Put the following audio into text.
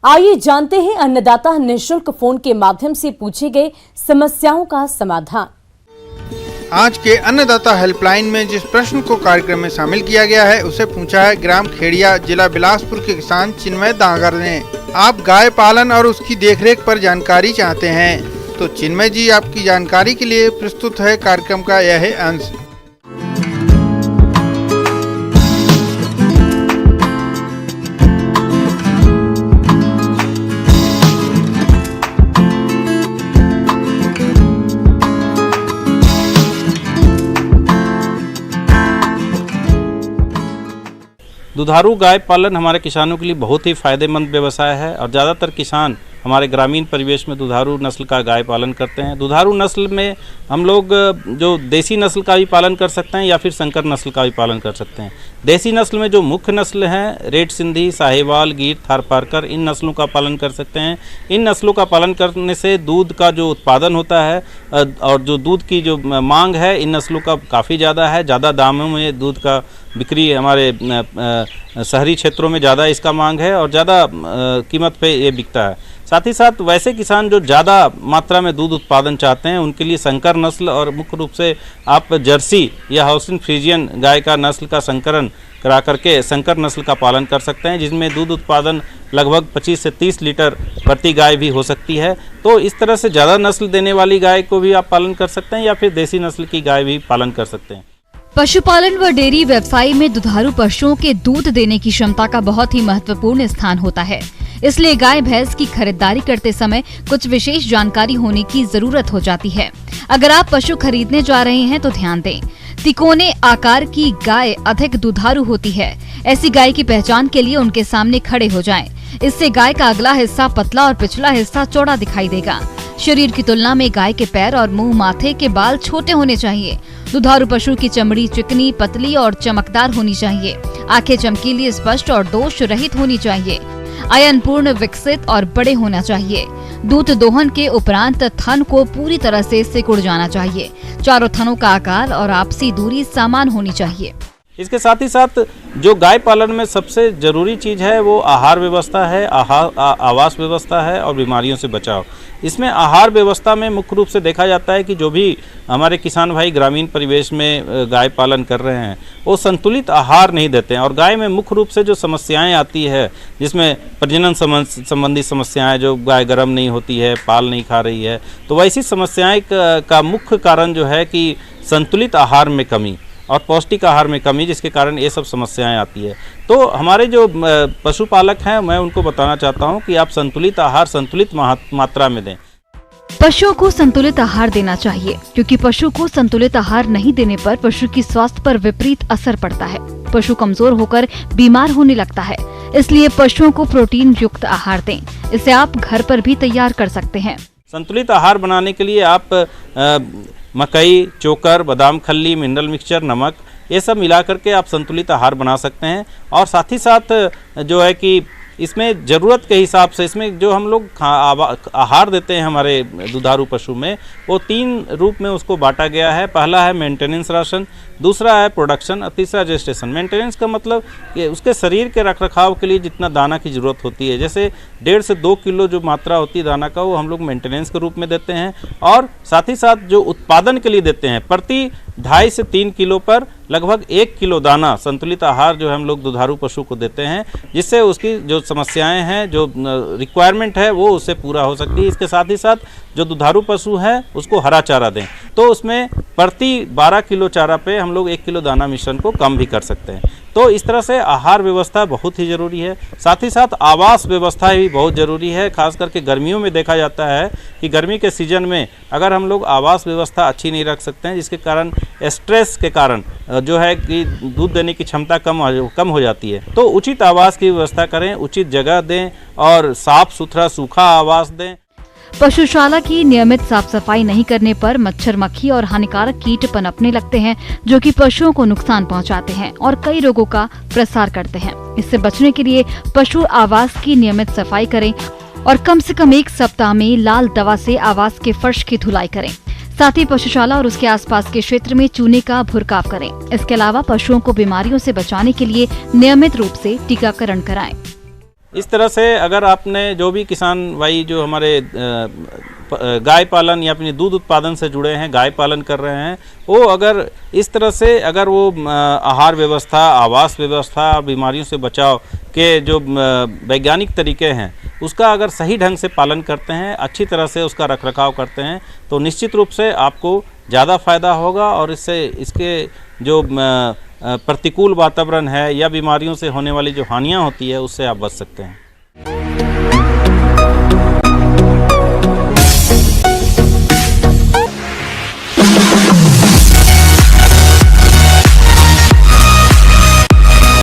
आइए जानते हैं अन्नदाता निःशुल्क फोन के माध्यम से पूछे गए समस्याओं का समाधान। आज के अन्नदाता हेल्पलाइन में जिस प्रश्न को कार्यक्रम में शामिल किया गया है उसे पूछा है ग्राम खेड़िया जिला बिलासपुर के किसान चिन्मय दांगर ने। आप गाय पालन और उसकी देखरेख पर जानकारी चाहते हैं तो चिन्मय जी आपकी जानकारी के लिए प्रस्तुत है कार्यक्रम का यह अंश। दुधारू गाय पालन हमारे किसानों के लिए बहुत ही फायदेमंद व्यवसाय है और ज़्यादातर किसान हमारे ग्रामीण परिवेश में दुधारू नस्ल का गाय पालन करते हैं। दुधारू नस्ल में हम लोग जो देसी नस्ल का भी पालन कर सकते हैं या फिर संकर नस्ल का भी पालन कर सकते हैं। देसी नस्ल में जो मुख्य नस्ल हैं रेड सिंधी, साहिवाल, गिर, थारपारकर, इन नस्लों का पालन कर सकते हैं। इन नस्लों का पालन करने से दूध का जो उत्पादन होता है और जो दूध की जो मांग है इन नस्लों का काफ़ी ज़्यादा है। ज़्यादा दामों में दूध का बिक्री हमारे शहरी क्षेत्रों में ज़्यादा इसका मांग है और ज़्यादा कीमत पे ये बिकता है। साथ ही साथ वैसे किसान जो ज़्यादा मात्रा में दूध उत्पादन चाहते हैं उनके लिए संकर नस्ल और मुख्य रूप से आप जर्सी या हॉल्स्टीन फ्रीजियन गाय का नस्ल का संकरण करा करके संकर नस्ल का पालन कर सकते हैं, जिसमें दूध उत्पादन लगभग 25 से 30 लीटर प्रति गाय भी हो सकती है। तो इस तरह से ज़्यादा नस्ल देने वाली गाय को भी आप पालन कर सकते हैं या फिर देसी नस्ल की गाय भी पालन कर सकते हैं। पशुपालन व डेयरी व्यवसाय में दुधारू पशुओं के दूध देने की क्षमता का बहुत ही महत्वपूर्ण स्थान होता है। इसलिए गाय भैंस की खरीदारी करते समय कुछ विशेष जानकारी होने की जरूरत हो जाती है। अगर आप पशु खरीदने जा रहे हैं तो ध्यान दें, तिकोने आकार की गाय अधिक दुधारू होती है। ऐसी गाय की पहचान के लिए उनके सामने खड़े हो जाएं। इससे गाय का अगला हिस्सा पतला और पिछला हिस्सा चौड़ा दिखाई देगा। शरीर की तुलना में गाय के पैर और मुंह, माथे के बाल छोटे होने चाहिए। दुधारू पशु की चमड़ी चिकनी, पतली और चमकदार होनी चाहिए। आंखें चमकीली, स्पष्ट और दोष रहित होनी चाहिए। आयन पूर्ण, विकसित और बड़े होना चाहिए। दूध दोहन के उपरांत थन को पूरी तरह से सिकुड़ जाना चाहिए। चारों थनों का आकार और आपसी दूरी समान होनी चाहिए। इसके साथ ही साथ जो गाय पालन में सबसे जरूरी चीज़ है वो आहार व्यवस्था है, आवास व्यवस्था है और बीमारियों से बचाव। इसमें आहार व्यवस्था में मुख्य रूप से देखा जाता है कि जो भी हमारे किसान भाई ग्रामीण परिवेश में गाय पालन कर रहे हैं वो संतुलित आहार नहीं देते हैं और गाय में मुख्य रूप से जो समस्याएं आती है जिसमें प्रजनन संबंधी समस्याएं, जो गाय गर्म नहीं होती है, पाल नहीं खा रही है, तो वैसी समस्याएं का मुख्य कारण जो है कि संतुलित आहार में कमी और पौष्टिक आहार में कमी, जिसके कारण ये सब समस्याएं आती है। तो हमारे जो पशुपालक हैं मैं उनको बताना चाहता हूं कि आप संतुलित आहार संतुलित मात्रा में दें। पशुओं को संतुलित आहार देना चाहिए क्योंकि पशु को संतुलित आहार नहीं देने पर पशु की स्वास्थ्य पर विपरीत असर पड़ता है। पशु कमजोर होकर बीमार होने लगता है। इसलिए पशुओं को प्रोटीन युक्त आहार दें। इसे आप घर पर भी तैयार कर सकते हैं। संतुलित आहार बनाने के लिए आप मकई, चोकर, बादाम खल्ली, मिनरल मिक्सचर, नमक, ये सब मिला करके आप संतुलित आहार बना सकते हैं। और साथ ही साथ जो है कि इसमें ज़रूरत के हिसाब से इसमें जो हम लोग आहार देते हैं हमारे दुधारू पशु में वो 3 रूप में उसको बांटा गया है। पहला है मेंटेनेंस राशन, दूसरा है प्रोडक्शन और तीसरा जेस्टेशन। मेंटेनेंस का मतलब कि उसके शरीर के रखरखाव के लिए जितना दाना की ज़रूरत होती है, जैसे 1.5 से 2 किलो जो मात्रा होती है दाना का, वो हम लोग मेंटेनेंस के रूप में देते हैं। और साथ ही साथ जो उत्पादन के लिए देते हैं, प्रति 2.5 से 3 किलो पर लगभग 1 किलो दाना संतुलित आहार जो हम लोग दुधारू पशु को देते हैं, जिससे उसकी जो समस्याएं हैं, जो रिक्वायरमेंट है वो उससे पूरा हो सकती है। इसके साथ ही साथ जो दुधारू पशु है उसको हरा चारा दें, तो उसमें प्रति 12 किलो चारा पे हम लोग 1 किलो दाना मिश्रण को कम भी कर सकते हैं। तो इस तरह से आहार व्यवस्था बहुत ही ज़रूरी है। साथ ही साथ आवास व्यवस्था भी बहुत ज़रूरी है। खास करके गर्मियों में देखा जाता है कि गर्मी के सीजन में अगर हम लोग आवास व्यवस्था अच्छी नहीं रख सकते हैं, जिसके कारण स्ट्रेस के कारण जो है कि दूध देने की क्षमता कम हो जाती है, तो उचित आवास की व्यवस्था करें, उचित जगह दें और साफ सुथरा सूखा आवास दें। पशुशाला की नियमित साफ सफाई नहीं करने पर मच्छर, मक्खी और हानिकारक कीट पनपने लगते हैं जो कि पशुओं को नुकसान पहुंचाते हैं और कई रोगों का प्रसार करते हैं। इससे बचने के लिए पशु आवास की नियमित सफाई करें और कम से कम 1 सप्ताह में लाल दवा से आवास के फर्श की धुलाई करें। साथ ही पशुशाला और उसके आसपास के क्षेत्र में चूने का भुरकाव करें। इसके अलावा पशुओं को बीमारियों से बचाने के लिए नियमित रूप से टीकाकरण कराएं। इस तरह से अगर आपने जो भी किसान भाई जो हमारे गाय पालन या अपनी दूध उत्पादन से जुड़े हैं, गाय पालन कर रहे हैं, वो अगर इस तरह से अगर वो आहार व्यवस्था, आवास व्यवस्था, बीमारियों से बचाव के जो वैज्ञानिक तरीके हैं उसका अगर सही ढंग से पालन करते हैं, अच्छी तरह से उसका रखरखाव करते हैं, तो निश्चित रूप से आपको ज़्यादा फायदा होगा और इससे इसके जो प्रतिकूल वातावरण है या बीमारियों से होने वाली जो हानियाँ होती है उससे आप बच सकते हैं।